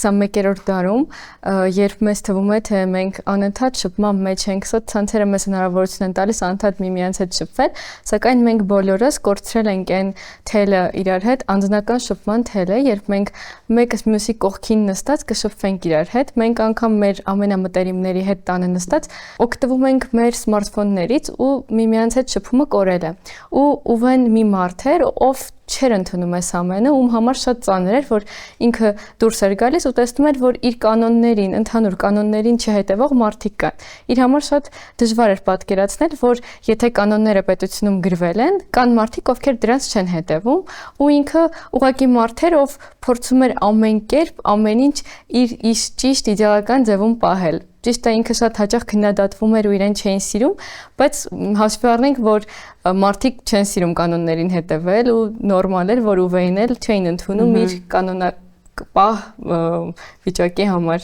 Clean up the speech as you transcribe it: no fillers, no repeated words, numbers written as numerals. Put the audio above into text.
21-րդ դարում, երբ մեզ թվում է, թե մենք անընդհատ շփման մեջ ենք, սա ցանցերը մեզ հնարավորություն են տալիս անընդհատ միմյանց հետ շփվել, սակայն մենք բոլորս կորցրել ենք այն թելը իրար հետ, անձնական շփման թելը, երբ մենք մեկը մյուսի կողքին նստած կշփվենք իրար հետ, մենք անգամ մեր ամենամտերիմների հետ տանը նստած օգտվում ենք մեր սմարթֆոններից ու միմյանց հետ շփումը կորել է։ Ու Ուվեն մի մարդ էր, ով չէր ընդունում այս ամենը, ում համար շատ ծանր էր, որ ինքը դուրս էր գալիս ու տեսնում էր, որ իր կանոններին, ընդհանուր կանոններին չհետևող մարդիկ կան։ Իր համար շատ դժվար էր պատկերացնել, որ եթե կանոնները պետությունում գրվել են, կան մարդիկ, ովքեր դրանց չեն հետևում, ու ինքը ուղղակի մարդ էր, ով փորձում էր ամեն կերպ, ամեն ինչ իր ճիշտ իդեալական ձևում պահել։ Ճիշտ է, ինքը շատ հաճախ քննադատվում էր ու իրեն չէին սիրում, բայց հաշվի առնենք, որ մարդիկ չեն սիրում կանոններին հետևել ու նորմալ էր, որ Ուվեին էլ չէին ընդունում իր կանոնապահ վիճակի համար։